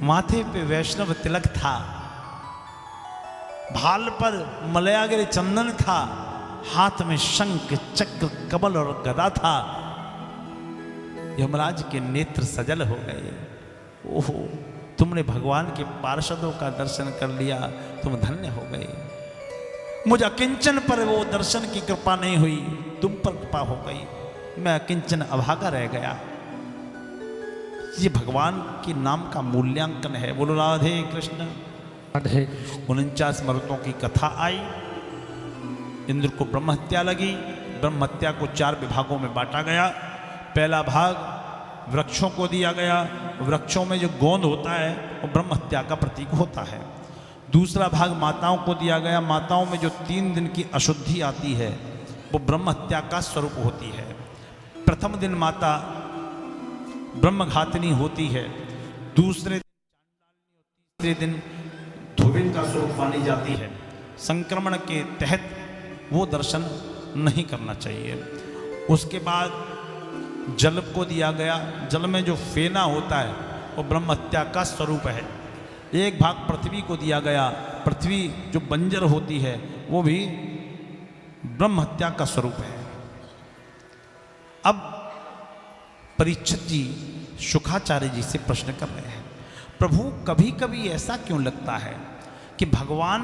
माथे पे वैष्णव तिलक था, भाल पर मलयागिरी चंदन था, हाथ में शंख चक्र कमल और गदा था। यमराज के नेत्र सजल हो गए। ओहो, तुमने भगवान के पार्षदों का दर्शन कर लिया, तुम धन्य हो गए। मुझ अकिंचन पर वो दर्शन की कृपा नहीं हुई, तुम पर कृपा हो गई। मैं अकिंचन अभागा रह गया। ये भगवान के नाम का मूल्यांकन है। बोलो राधे कृष्ण। 49 मर्दों की कथा आई। इंद्र को ब्रह्म हत्या लगी। ब्रह्म हत्या को 4 विभागों में बांटा गया। पहला भाग वृक्षों को दिया गया। वृक्षों में जो गोंद होता है वो ब्रह्म हत्या का प्रतीक होता है। दूसरा भाग माताओं को दिया गया। माताओं में जो 3 दिन की अशुद्धि आती है वो ब्रह्म हत्या का स्वरूप होती है। प्रथम दिन माता ब्रह्मघातिनी होती है। दूसरे दिन तीसरे दिन धोबिन का स्वरूप मानी जाती है। संक्रमण के तहत वो दर्शन नहीं करना चाहिए। उसके बाद जल को दिया गया। जल में जो फेना होता है वो ब्रह्म हत्या का स्वरूप है। एक भाग पृथ्वी को दिया गया। पृथ्वी जो बंजर होती है वो भी ब्रह्म हत्या का स्वरूप है। अब परीक्षित जी शुकाचार्य जी से प्रश्न कर रहे हैं, प्रभु कभी कभी ऐसा क्यों लगता है कि भगवान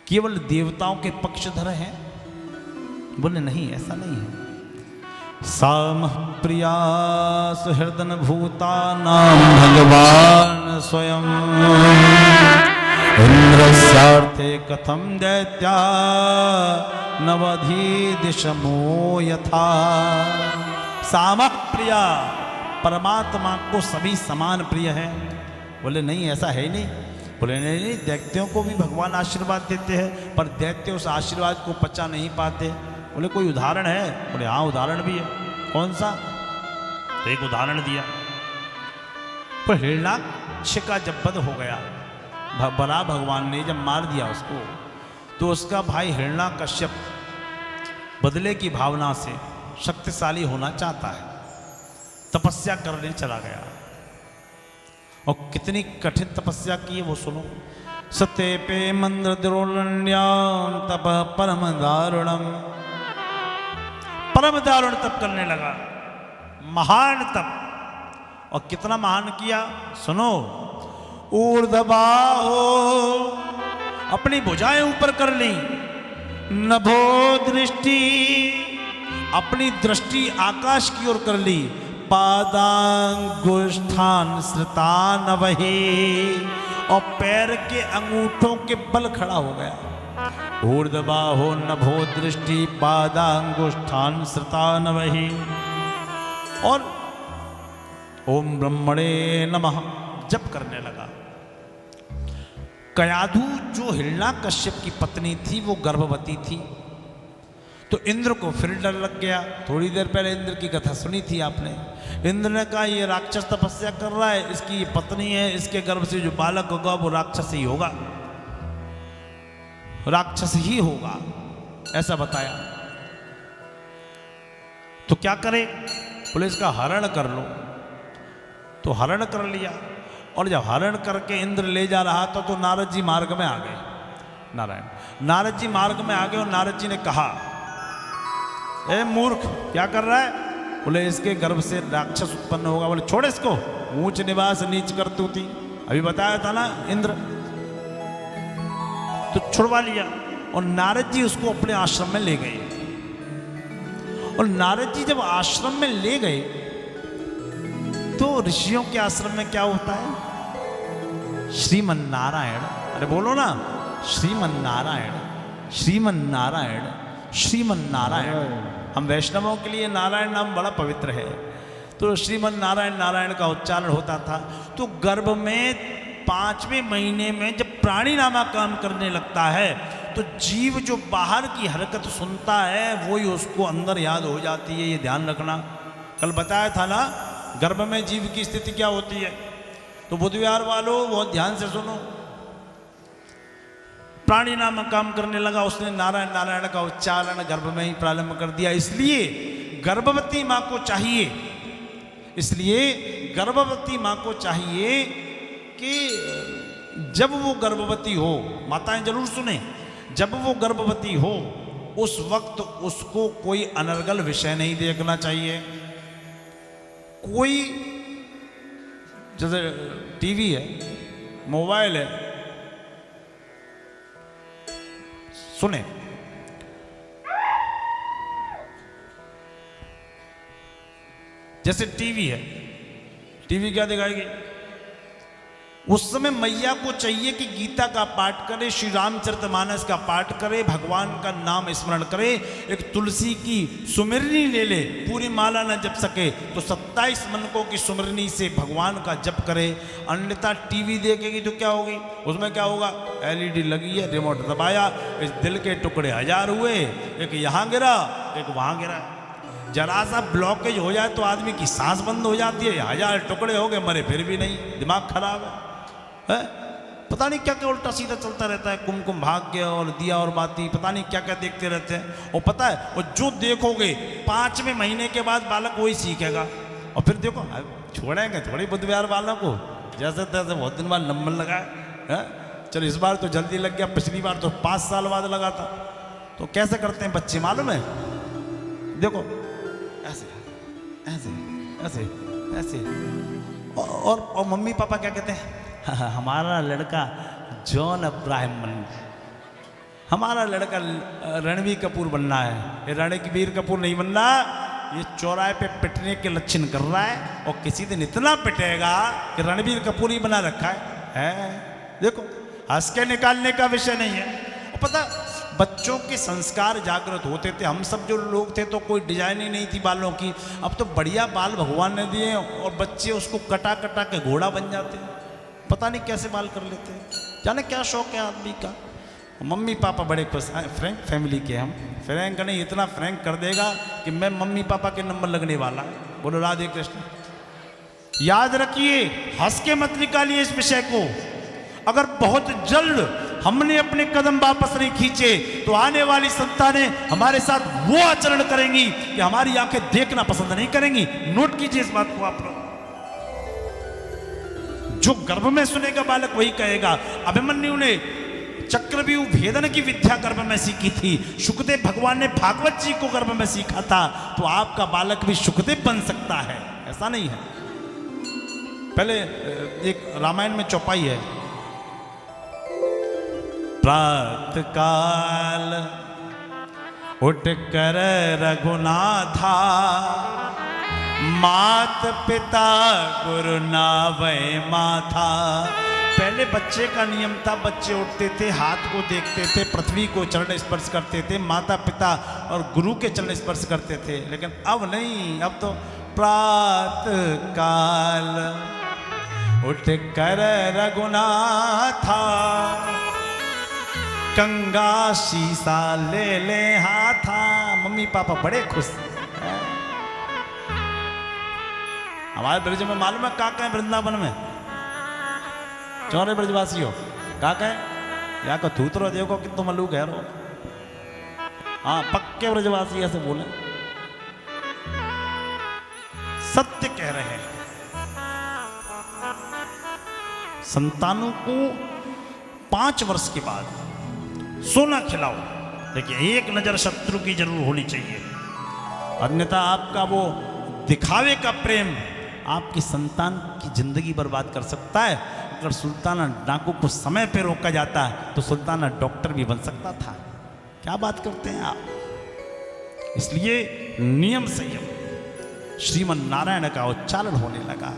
केवल देवताओं के पक्षधर हैं? बोले नहीं, ऐसा नहीं है। साम प्रिया सुहृदन भूतानां भगवान स्वयं इंद्रस्यार्थे कथम दैत्या नवधि दिशमो यथा। साम प्रिया, परमात्मा को सभी समान प्रिय है। बोले नहीं, ऐसा है ही नहीं। बोले नहीं, दैत्यों को भी भगवान आशीर्वाद देते हैं, पर दैत्य उस आशीर्वाद को पचा नहीं पाते। बोले कोई उदाहरण है? बोले हाँ, उदाहरण भी है। कौन सा? तो एक उदाहरण दिया। पर हिरण्याक्ष का जब वध हो गया, बड़ा भगवान ने जब मार दिया उसको, तो उसका भाई हिरण्याकश्यप बदले की भावना से शक्तिशाली होना चाहता है, तपस्या करने चला गया। और कितनी कठिन तपस्या की है वो सुनो। सत्य पे मंद्र द्रोण्यम तप परम दारुणम। परम दारुण तप करने लगा, महान तप। और कितना महान किया सुनो। ऊर्ध्वबाहो, अपनी भुजाएं ऊपर कर ली। नभो दृष्टि, अपनी दृष्टि आकाश की ओर कर ली। पादांगुष्ठान श्रुतान वही, और पैर के अंगूठों के बल खड़ा हो गया। ऊर्ध्वबाहो नभो दृष्टि पादांगुष्ठान श्रुतान वही। और ओम ब्रह्मणे नमः जप करने लगा। कयाधु जो हिरण्याकश्यप की पत्नी थी वो गर्भवती थी। तो इंद्र को फिर डर लग गया। थोड़ी देर पहले इंद्र की कथा सुनी थी आपने। इंद्र ने कहा ये राक्षस तपस्या कर रहा है, इसकी ये पत्नी है, इसके गर्भ से जो बालक होगा वो राक्षस ही होगा, राक्षस ही होगा, ऐसा बताया। तो क्या करे? बोले इसका हरण कर लो। तो हरण कर लिया। और जब हरण करके इंद्र ले जा रहा था तो नारद जी मार्ग में आ गए। नारद जी मार्ग में आ गए और नारद जी ने कहा, ए मूर्ख, क्या कर रहा है? बोले इसके गर्भ से राक्षस उत्पन्न होगा। बोले छोड़ इसको, ऊंच निवास नीच करतूती, अभी बताया था ना इंद्र। तो छुड़वा लिया और नारद जी उसको अपने आश्रम में ले गए। और नारद जी जब आश्रम में ले गए तो ऋषियों के आश्रम में क्या होता है? श्रीमन नारायण, अरे बोलो ना, श्रीमन नारायण, श्रीमन नारायण, श्रीमन नारायण। हम वैष्णवों के लिए नारायण नाम बड़ा पवित्र है। तो श्रीमन नारायण, नारायण का उच्चारण होता था। तो गर्भ में 5वें महीने में जब प्राणी नामा काम करने लगता है तो जीव जो बाहर की हरकत सुनता है वो ही उसको अंदर याद हो जाती है। ये ध्यान रखना। कल बताया था ना गर्भ में जीव की स्थिति क्या होती है। तो बुध विहार वालों बहुत ध्यान से सुनो। प्राणी नाम काम करने लगा, उसने नारायण नारायण का उच्चारण गर्भ में ही प्रारंभ कर दिया। इसलिए गर्भवती माँ को चाहिए इसलिए गर्भवती माँ को चाहिए कि जब वो गर्भवती हो, माताएं जरूर सुने, जब वो गर्भवती हो उस वक्त उसको कोई अनर्गल विषय नहीं देखना चाहिए। कोई जैसे टीवी है, मोबाइल है, सुने, जैसे टीवी है, टीवी क्या दिखाएगी? उस समय मैया को चाहिए कि गीता का पाठ करे, श्री रामचरितमानस का पाठ करे, भगवान का नाम स्मरण करे, एक तुलसी की सुमिरनी ले ले, पूरी माला न जप सके तो 27 मनकों की सुमिरनी से भगवान का जप करे। अन्यथा टीवी देखेगी तो क्या होगी? उसमें क्या होगा? एलईडी लगी है, रिमोट दबाया, इस दिल के टुकड़े 1000 हुए, एक यहाँ गिरा एक वहाँ गिरा। जरा सा ब्लॉकेज हो जाए तो आदमी की सांस बंद हो जाती है, 1000 टुकड़े हो गए, मरे फिर भी नहीं, दिमाग खराब है। पता नहीं क्या क्या उल्टा सीधा चलता रहता है, कुमकुम भाग्य और दिया और बाती, पता नहीं क्या क्या देखते रहते हैं। और पता है, और जो देखोगे 5वें महीने के बाद बालक वही सीखेगा। और फिर देखो छोड़ेंगे थोड़ी बुधवार वालों को, जैसे तैसे बहुत दिन बाद नंबर लगाए। चलो इस बार तो जल्दी लग गया, पिछली बार तो 5 साल बाद लगा था। तो कैसे करते हैं बच्चे मालूम है? देखो ऐसे ऐसे ऐसे ऐसे, और मम्मी पापा क्या कहते हैं? हमारा लड़का जॉन अब्राहम हमारा लड़का रणवीर कपूर बनना है। ये रणवीर कपूर नहीं बनना, ये चौराहे पे पिटने के लक्षण कर रहा है, और किसी दिन इतना पिटेगा कि रणवीर कपूर ही बना रखा है। देखो हंस के निकालने का विषय नहीं है। और पता बच्चों के संस्कार जागृत होते थे। हम सब जो लोग थे तो कोई डिजाइन ही नहीं थी बालों की, अब तो बढ़िया बाल भगवान ने दिए, और बच्चे उसको कटा कटा के घोड़ा बन जाते हैं। पता नहीं कैसे बाल कर लेते हैं, जाने क्या शौक है आदमी का। मम्मी पापा बड़े खुश हैं, फ्रैंक फैमिली के हम। फ्रैंक नहीं, इतना फ्रैंक कर देगा कि मैं मम्मी पापा के नंबर लगने वाला है। बोलो राधे कृष्ण। याद रखिए, हंस के मत निकालिए इस विषय को। अगर बहुत जल्द हमने अपने कदम वापस नहीं खींचे तो आने वाली संतानें हमारे साथ वो आचरण करेंगी कि हमारी आंखें देखना पसंद नहीं करेंगी। नोट कीजिए इस बात को आप लोग। जो गर्भ में सुनेगा बालक वही कहेगा। अभिमन्यु ने चक्रव्यूह भेदन की विद्या गर्भ में सीखी थी, सुखदेव भगवान ने भागवत जी को गर्भ में सीखा था, तो आपका बालक भी सुखदेव बन सकता है, ऐसा नहीं है। पहले एक रामायण में चौपाई है, प्रातः काल उठ कर रघुनाथा, मात पिता गुरु नावै माथा। पहले बच्चे का नियम था, बच्चे उठते थे, हाथ को देखते थे, पृथ्वी को चरण स्पर्श करते थे, माता पिता और गुरु के चरण स्पर्श करते थे। लेकिन अब नहीं, अब तो प्रातः काल उठ कर रघुनाथा, गंगा शीसा ले ले हाथा। मम्मी पापा बड़े खुश हैं। हमारे ब्रज में मालूम है क्या कहें? वृंदावन में चौरे ब्रजवासी हो क्या कहें? या को थूतरो देखो कि तुम मलू कह रहो। हाँ पक्के ब्रजवासी ऐसे बोले, सत्य कह रहे हैं। संतानों को 5 वर्ष के बाद सोना खिलाओ, लेकिन एक नजर शत्रु की जरूर होनी चाहिए, अन्यथा आपका वो दिखावे का प्रेम आपकी संतान की जिंदगी बर्बाद कर सकता है। अगर सुल्ताना डाकू को समय पे रोका जाता तो सुल्ताना डॉक्टर भी बन सकता था। क्या बात करते हैं आप? इसलिए नियम संयम श्रीमन नारायण का उच्चारण होने लगा।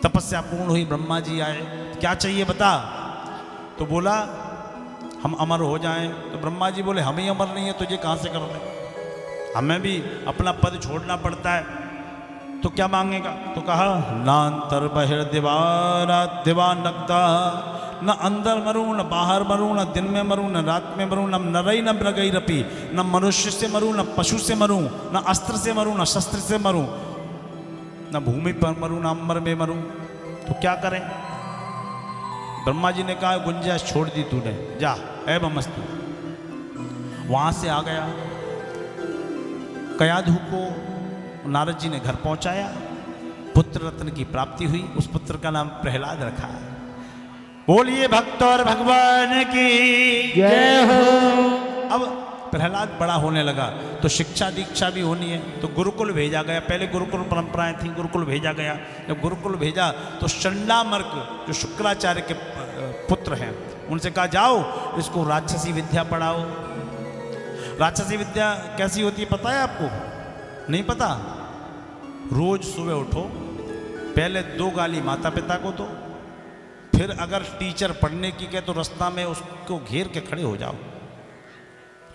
तपस्या पूर्ण हुई, ब्रह्मा जी आए, क्या चाहिए बता? तो बोला हम अमर हो जाएं। तो ब्रह्मा जी बोले हम ही अमर नहीं है, तुझे कहाँ से कर ले? हमें भी अपना पद छोड़ना पड़ता है। तो क्या मांगेगा? तो कहा ना अंतर बहिर दीवारा दीवान नगदा, न अंदर मरूं न बाहर मरूं, न दिन में मरूं न रात में मरूं, न नरई न मृगई रपी, न मनुष्य से मरूं न पशु से मरूं, न अस्त्र से मरूं न शस्त्र से मरूं, न भूमि पर मरूं न अंबर में मरूं। तो क्या करें? ब्रह्मा जी ने कहा गुंजाइश छोड़ दी तूने, जा एवं मस्तु। वहां से आ गया, कयाधु को नारद जी ने घर पहुंचाया। पुत्र रत्न की प्राप्ति हुई। उस पुत्र का नाम प्रहलाद रखा। बोलिए भक्त और भगवान की जय हो। अब प्रहलाद बड़ा होने लगा तो शिक्षा दीक्षा भी होनी है, तो गुरुकुल भेजा गया। पहले गुरुकुल परंपराएं थी, गुरुकुल भेजा गया। जब गुरुकुल भेजा तो शंडामर्क जो शुक्राचार्य के पुत्र हैं उनसे कहा जाओ इसको राक्षसी विद्या पढ़ाओ। राक्षसी विद्या कैसी होती है पता है आपको? नहीं पता? रोज सुबह उठो, पहले 2 गाली माता पिता को दो, फिर अगर टीचर पढ़ने की कहे तो रास्ता में उसको घेर के खड़े हो जाओ।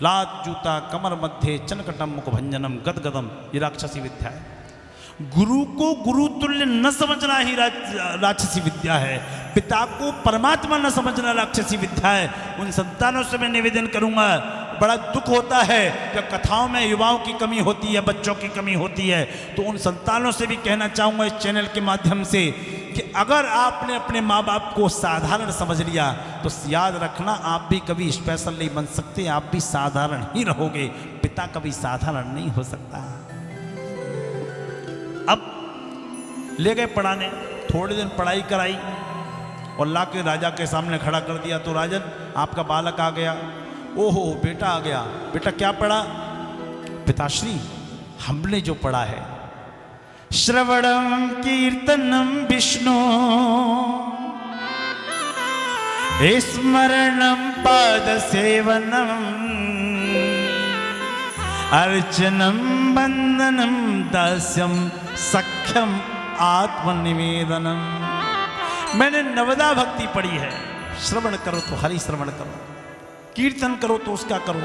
लात जूता कमर मध्य चनकटम मुख भंजनम गदगदम, ये राक्षसी विद्या है। गुरु को गुरु तुल्य न समझना ही राक्षसी विद्या है। पिता को परमात्मा न समझना राक्षसी विद्या है। उन संतानों से मैं निवेदन करूंगा, बड़ा दुख होता है जब कथाओं में युवाओं की कमी होती है, बच्चों की कमी होती है। तो उन संतानों से भी कहना चाहूँगा इस चैनल के माध्यम से कि अगर आपने अपने माँ बाप को साधारण समझ लिया तो याद रखना आप भी कभी स्पेशल नहीं बन सकते, आप भी साधारण ही रहोगे। पिता कभी साधारण नहीं हो सकता। अब ले गए पढ़ाने, थोड़े दिन पढ़ाई कराई और ला के राजा के सामने खड़ा कर दिया। तो राजन आपका बालक आ गया। ओहो बेटा आ गया। बेटा क्या पढ़ा? पिताश्री हमने जो पढ़ा है श्रवणम कीर्तनम विष्णु स्मरणम पाद सेवनम अर्चनम बंदनम दास्यम सख्यम आत्मनिवेदनम। मैंने नवदा भक्ति पढ़ी है। श्रवण करो तो हरि श्रवण करो, कीर्तन करो तो उसका करो,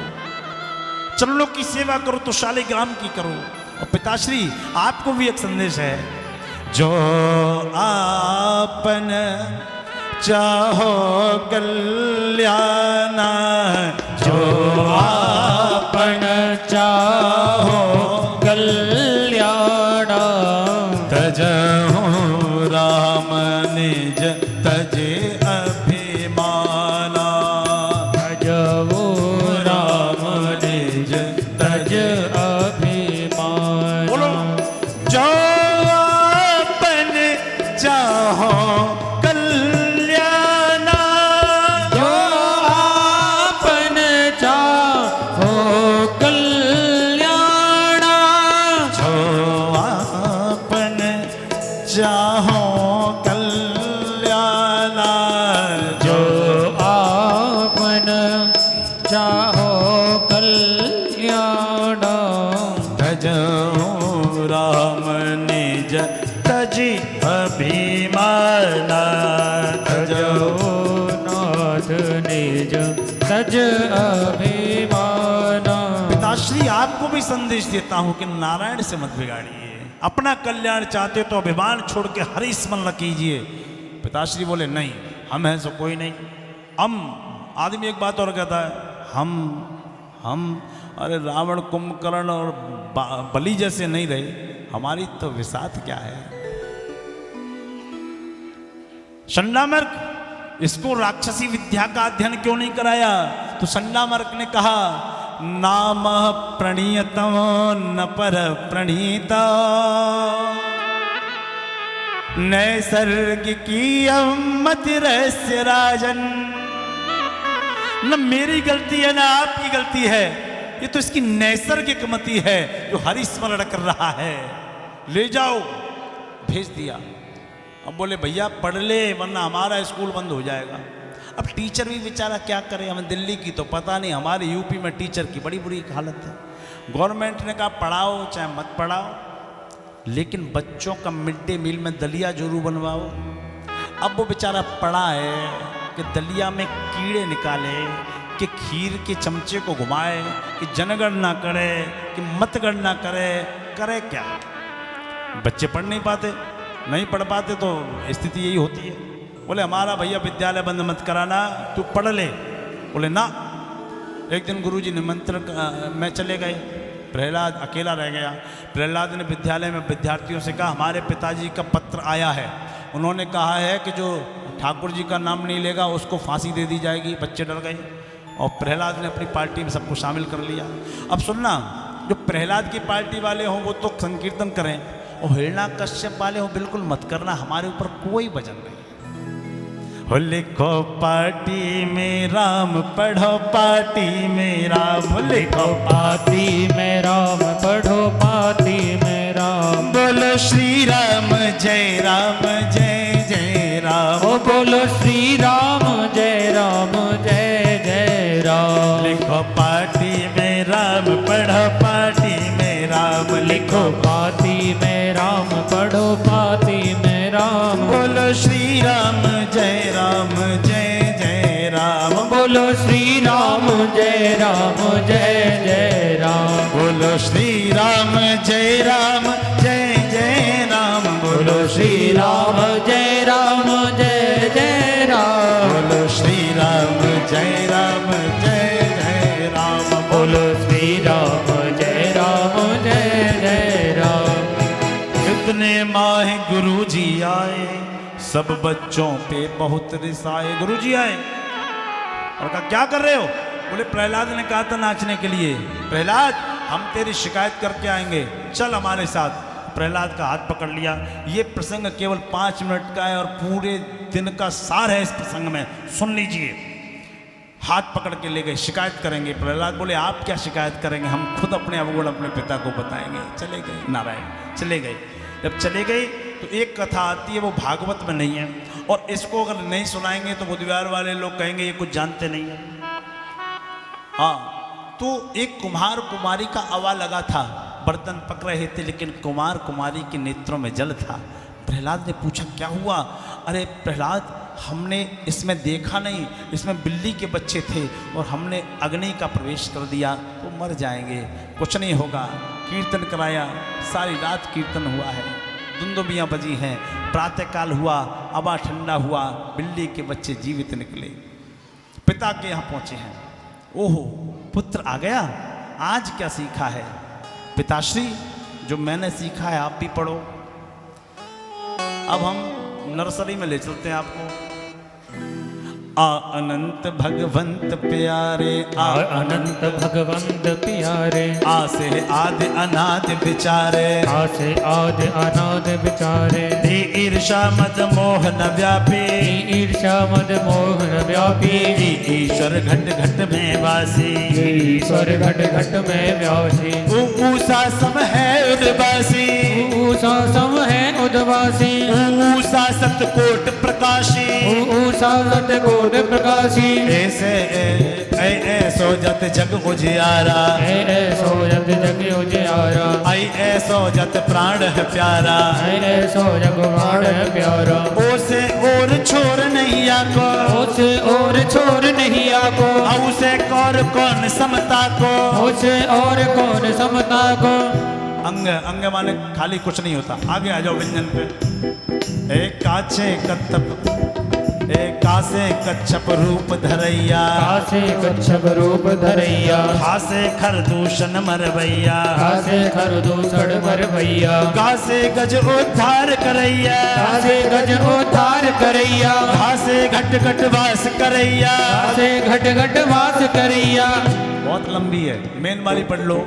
चरणों की सेवा करो तो शालिग्राम की करो। और पिताश्री आपको भी एक संदेश है, जो आपन चाहो कल्याण, जो आपन चाहो कल्याण, तजहु राम निज तजे अभिमाना, तजहु राम निज तज अभिमान। बोलो जो आपन चाहो कल्याण, जो आपन चाहो कल्याण, जो आपन चाहो कल्याण, जो आपन चाहो कल्याण, तजहु राम निज तजी अभिमान, तजहु नाथ निज तज अभिमान। पिताश्री आपको भी संदेश देता हूं कि नारायण से मत बिगाड़िए। अपना कल्याण चाहते हो तो अभिमान छोड़ के हरि स्मरण कीजिए। पिताश्री बोले नहीं, हम हैं सो कोई नहीं। हम आदमी एक बात और कहता है, हम अरे रावण कुंभकर्ण और बलि जैसे नहीं रहे, हमारी तो विसात क्या है। शंडामर्क इसको राक्षसी विद्या का अध्ययन क्यों नहीं कराया? तो शंडामर्क ने कहा नाम प्रणीयतम न पर प्रणीत, नैसर्गिकी मति रहस्य राजन। न मेरी गलती है ना आपकी गलती है, ये तो इसकी नैसर्गिक मति है जो हरि स्मरण कर रहा है। ले जाओ, भेज दिया। अब बोले भैया पढ़ ले वरना हमारा स्कूल बंद हो जाएगा। अब टीचर भी बेचारा क्या करे, हमें दिल्ली की तो पता नहीं, हमारे यूपी में टीचर की बड़ी बुरी हालत है। गवर्नमेंट ने कहा पढ़ाओ चाहे मत पढ़ाओ, लेकिन बच्चों का मिड डे मील में दलिया जरूर बनवाओ। अब वो बेचारा पढ़ा है कि दलिया में कीड़े निकाले, कि खीर के चमचे को घुमाए, कि जनगणना करे, कि मतगणना करे, करे क्या? बच्चे पढ़ नहीं पाते, नहीं पढ़ पाते तो स्थिति यही होती है। बोले हमारा भैया विद्यालय बंद मत कराना, तू पढ़ ले। बोले ना। एक दिन गुरुजी निमंत्रण में चले गए, प्रहलाद अकेला रह गया। प्रहलाद ने विद्यालय में विद्यार्थियों से कहा हमारे पिताजी का पत्र आया है, उन्होंने कहा है कि जो ठाकुर जी का नाम नहीं लेगा उसको फांसी दे दी जाएगी। बच्चे डर गए और प्रहलाद ने अपनी पार्टी में सबको शामिल कर लिया। अब सुनना, जो प्रहलाद की पार्टी वाले हों वो तो संकीर्तन करें, और हिरण्याकश्यप वाले हो बिल्कुल मत करना, हमारे ऊपर कोई वजन नहीं। हो लिखो पार्टी में राम, पढ़ो पार्टी में राम, लिखो पाती में राम, पढ़ो पाती में राम। बोलो श्री राम जय राम, जय जय राम। ओ बोलो श्री राम जय राम, जय जय राम। लिखो पार्टी में राम, पढ़ो पार्टी में राम, लिखो पाती में राम, पढ़ो पाती में राम। बोलो श्री राम जय राम, जय जय राम। बोलो श्री राम जय राम, जय जय राम। बोलो श्री राम जय राम, जय जय राम। बोलो श्री राम जय राम, जय जय राम। बोलो श्री राम जय राम, जय जय राम। बोलो श्री राम जय राम, जय जय राम। कितने माह गुरु जी आए, सब बच्चों पे बहुत रिसाए। गुरु जी आए और कहा क्या कर रहे हो? बोले प्रहलाद ने कहा था नाचने के लिए, प्रहलाद हम तेरी शिकायत करके आएंगे, चल हमारे साथ। प्रहलाद का हाथ पकड़ लिया। ये प्रसंग केवल 5 मिनट का है और पूरे दिन का सार है इस प्रसंग में, सुन लीजिए। हाथ पकड़ के ले गए, शिकायत करेंगे। प्रहलाद बोले आप क्या शिकायत करेंगे, हम खुद अपने अवगुण अपने पिता को बताएंगे। चले गए नारायण, चले गए। जब चले गए तो एक कथा आती है, वो भागवत में नहीं है, और इसको अगर नहीं सुनाएंगे तो बुधवार वाले लोग कहेंगे ये कुछ जानते नहीं है। हाँ, तो एक कुम्हार कुमारी का अवा लगा था, बर्तन पक रहे थे, लेकिन कुमार कुमारी के नेत्रों में जल था। प्रहलाद ने पूछा क्या हुआ? अरे प्रहलाद हमने इसमें देखा नहीं, इसमें बिल्ली के बच्चे थे और हमने अग्नि का प्रवेश कर दिया तो मर जाएंगे, कुछ नहीं होगा। कीर्तन कराया, सारी रात कीर्तन हुआ है, दुंदुबियाँ बजी हैं, प्रातःकाल हुआ, अबा ठंडा हुआ, बिल्ली के बच्चे जीवित निकले। पिता के यहाँ पहुँचे हैं, ओहो पुत्र आ गया, आज क्या सीखा है? पिताश्री जो मैंने सीखा है आप भी पढ़ो। अब हम नर्सरी में ले चलते हैं आपको। आ अनंत भगवंत प्यारे, आ अनंत भगवंत प्यारे। आ से आदि अनाद विचारे, आ से आदि अनाद विचारे। धी ईर्षा मद मोहन व्यापी, ईर्षा मद मोहन व्यापी। ईश्वर घट घट में वासी, ईश्वर घट घट में व्यासी। ऊषा सम है उद्वासी, ऊषा सम है उद्वासी। ऊषा सतकोट प्रकाशी, ऊषा सतकोट प्रकाशी। ऐसे ऐसो जत जग उजियारा, ऐसो जग जग उजियारा। आई ऐसो जत प्राण है प्यारा, ऐसो जग प्राण है प्यारा। ओसे और छोर नहीं आको, ओसे और छोर नहीं आको। औसे कौर कौन समता को, ओसे और कौन समता को। अंग अंग माने खाली कुछ नहीं होता। आगे आ जाओ व्यंजन पे। एक काछे कत्तप, एक कासे कच्छप रूप धरैया, कासे कच्छप रूप धरैया। खासे खरदूषण मरवैया, कासे खरदूषण मरवैया। कासे गज उद्धार करैया, कासे गज उद्धार करैया। घासे घट घट वास करैया। कासे घट घट वास करैया। बहुत लंबी है, मेन वाली पढ़ लो।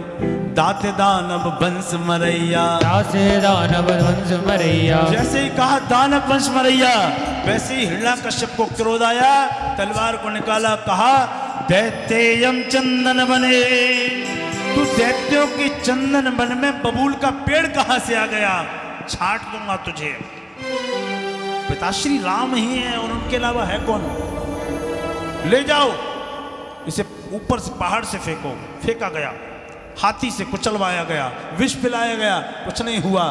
दाते दानव वंश मरैया, दासे दानव वंश मरैया। जैसे ही कहा दानव वंश मरैया, वैसे ही हिरण्याकश्यप को क्रोध आया, तलवार को निकाला, कहा दैत्ययम चंदन बने। तू दैत्यों की चंदन वन में बबूल का पेड़ कहां से आ गया, छाट दूंगा तुझे। पिताश्री राम ही है और उनके अलावा है कौन? ले जाओ इसे, ऊपर से पहाड़ से फेंको। फेंका गया, हाथी से कुचलवाया गया, विष पिलाया गया, कुछ नहीं हुआ।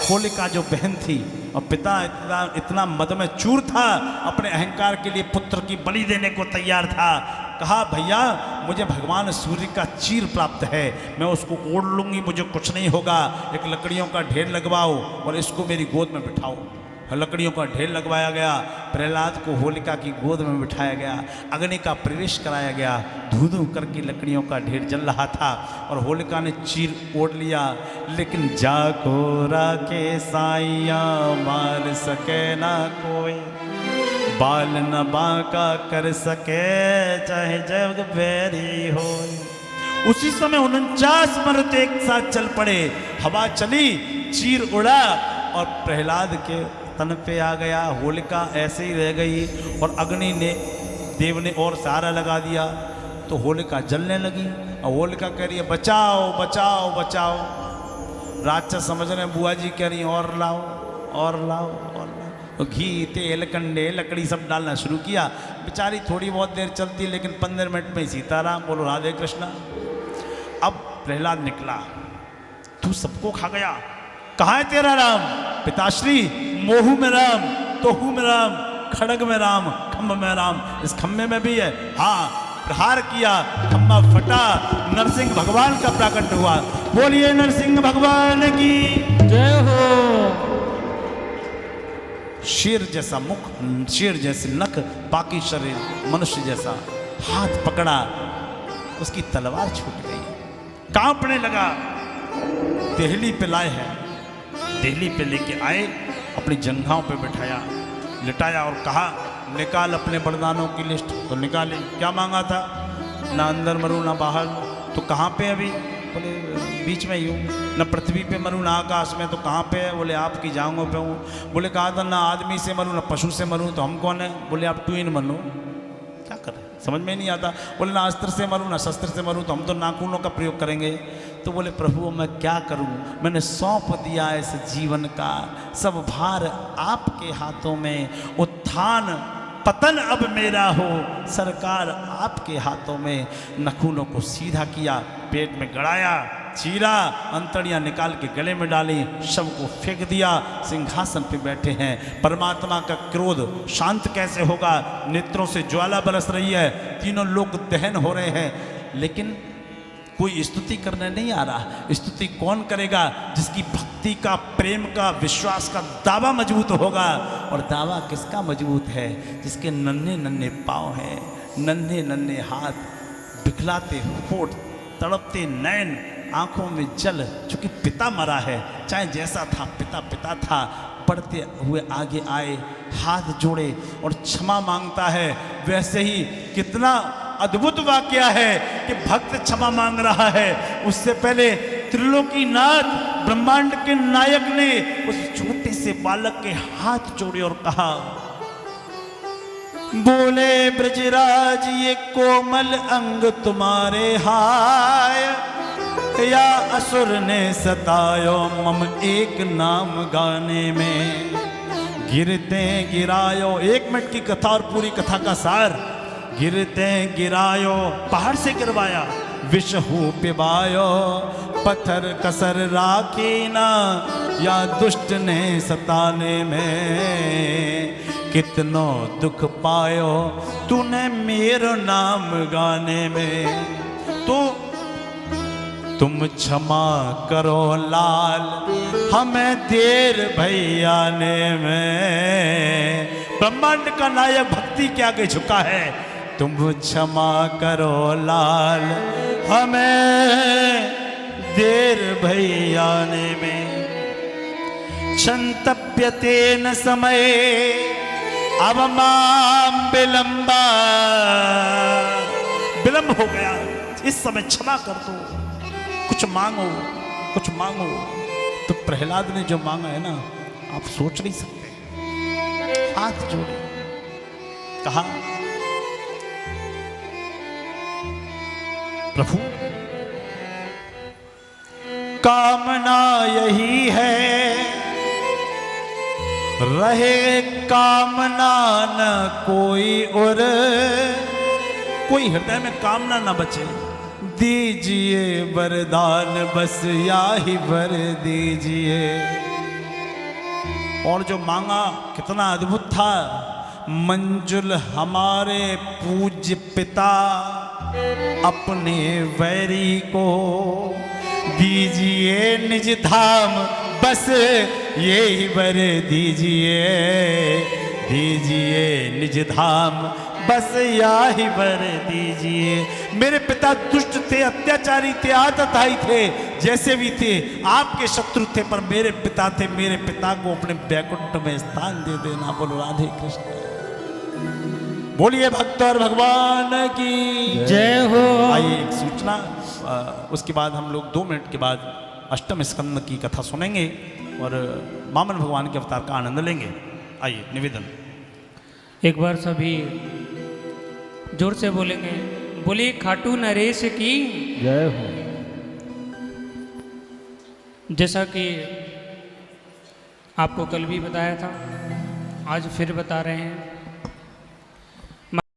होलिका जो बहन थी और पिता इतना मद में चूर था, अपने अहंकार के लिए पुत्र की बलि देने को तैयार था। कहा भैया मुझे भगवान सूर्य का चीर प्राप्त है, मैं उसको ओढ़ लूंगी, मुझे कुछ नहीं होगा। एक लकड़ियों का ढेर लगवाओ और इसको मेरी गोद में बिठाओ। लकड़ियों का ढेर लगवाया गया, प्रहलाद को होलिका की गोद में बिठाया गया, अग्नि का प्रवेश कराया गया। धू धू करके लकड़ियों का ढेर जल रहा था और होलिका ने चीर ओढ़ लिया, लेकिन जाको राके साइया मार सके ना कोई, बाल न बांका कर सके चाहे जग बैरी हो। उसी समय 49 मर्द एक साथ चल पड़े। हवा चली चीर उड़ा और प्रहलाद के तन पे आ गया। होलिका ऐसे ही रह गई और अग्नि ने देव ने और सहारा लगा दिया तो होलिका जलने लगी। और होलिका कह रही है बचाओ बचाओ बचाओ। राक्षस समझ रहे हैं बुआ जी कह रही और लाओ और लाओ और लाओ। तो घी तेल कंडे लकड़ी सब डालना शुरू किया। बेचारी थोड़ी बहुत देर चलती लेकिन 15 मिनट में ही सीताराम बोलो राधे कृष्णा। अब प्रहलाद निकला, तू सबको खा गया, कहाँ है तेरा राम? पिताश्री मोहू में राम, तोहू में राम, खड़ग में राम, खम्भ में राम। इस खम्भे में भी है। हाँ, प्रहार किया, खम्भा फटा, नरसिंह भगवान का प्राकट हुआ। बोलिए नरसिंह भगवान की जय हो। शेर जैसा मुख, शेर जैसे नख, बाकी शरीर मनुष्य जैसा। हाथ पकड़ा, उसकी तलवार छूट गई, कांपने लगा। देहली पे लाए हैं, देहली पे लेके आए, अपनी जंघाओं पे बिठाया, लिटाया और कहा निकाल अपने वरदानों की लिस्ट। तो निकाले। क्या मांगा था? ना अंदर मरूं ना बाहर। तो कहाँ पे अभी? बोले बीच में ही हूँ। न पृथ्वी पे मरूं ना आकाश में। तो कहाँ पे है? बोले आपकी जांघों पे हूँ। बोले कहा था ना आदमी से मरूं ना पशु से मरूं। तो हम कौन है? बोले आप ट्विन मनो। क्या करें समझ में नहीं आता। बोले ना अस्त्र से मरूं ना शस्त्र से मरूं। तो हम तो नाखूनों का प्रयोग करेंगे। तो बोले प्रभु मैं क्या करूं, मैंने सौंप दिया इस जीवन का सब भार आपके हाथों में। उत्थान पतन अब मेरा हो सरकार आपके हाथों में। नखूनों को सीधा किया, पेट में गड़ाया, चीरा, अंतड़ियां निकाल के गले में डाली, शव को फेंक दिया। सिंहासन पे बैठे हैं। परमात्मा का क्रोध शांत कैसे होगा? नेत्रों से ज्वाला बरस रही है, तीनों लोग दहन हो रहे हैं, लेकिन कोई स्तुति करने नहीं आ रहा। स्तुति कौन करेगा? जिसकी भक्ति का, प्रेम का, विश्वास का दावा मजबूत होगा। और दावा किसका मजबूत है? जिसके नन्हे नन्हे पाँव हैं, नन्हे नन्हे हाथ, बिखलाते होठ, तड़पते नैन, आंखों में जल। चूंकि पिता मरा है, चाहे जैसा था पिता पिता था, बढ़ते हुए आगे आए, हाथ जोड़े और क्षमा मांगता है। वैसे ही कितना अद्भुत वाकया है कि भक्त क्षमा मांग रहा है। उससे पहले त्रिलोकीनाथ ब्रह्मांड के नायक ने उस छोटे से बालक के हाथ जोड़े और कहा बोले ब्रजराज ये कोमल अंग तुम्हारे हाय, या असुर ने सतायो मम एक नाम गाने में। गिरते गिरायो, 1 मिनट की कथा और पूरी कथा का सार। गिरते गिरायो, पहाड़ से गिरवाया, विष हूँ पिबायो, पत्थर कसर राखी ना, या दुष्ट ने सताने में। कितनो दुख पायो तूने मेरो नाम गाने में। तो तुम क्षमा करो लाल, हमें देर भैया ने में। ब्रह्मांड का नायक भक्ति के आगे झुका है। तुम क्षमा करो लाल, हमें देर भैया ने में। क्षंतव्यते न समय अब माम विलंबा। विलंब हो गया, इस समय क्षमा कर दो। कुछ मांगो, कुछ मांगो। तो प्रहलाद ने जो मांगा है ना, आप सोच नहीं सकते। हाथ जोड़े, कहा प्रभु कामना यही है, रहे कामना न कोई और। कोई हृदय में कामना न बचे। दीजिए वरदान बस या ही वर दीजिए। और जो मांगा कितना अद्भुत था। मंजुल हमारे पूज्य पिता, अपने वैरी को दीजिए निज धाम, बस यही वर दीजिए। दीजिए निज धाम, बस यही वर दीजिए। मेरे पिता दुष्ट थे, अत्याचारी थे, आतताई थे, जैसे भी थे। आपके शत्रु थे पर मेरे पिता थे। मेरे पिता को अपने बैकुंठ में स्थान दे देना। बोलो राधे कृष्ण। बोलिए भक्त और भगवान की जय हो। आइए एक सूचना, उसके बाद हम लोग 2 मिनट के बाद अष्टम स्कंद की कथा सुनेंगे और वामन भगवान के अवतार का आनंद लेंगे। आइए निवेदन। एक बार सभी जोर से बोलेंगे, बोली खाटू नरेश की जय हो। जैसा कि आपको कल भी बताया था, आज फिर बता रहे हैं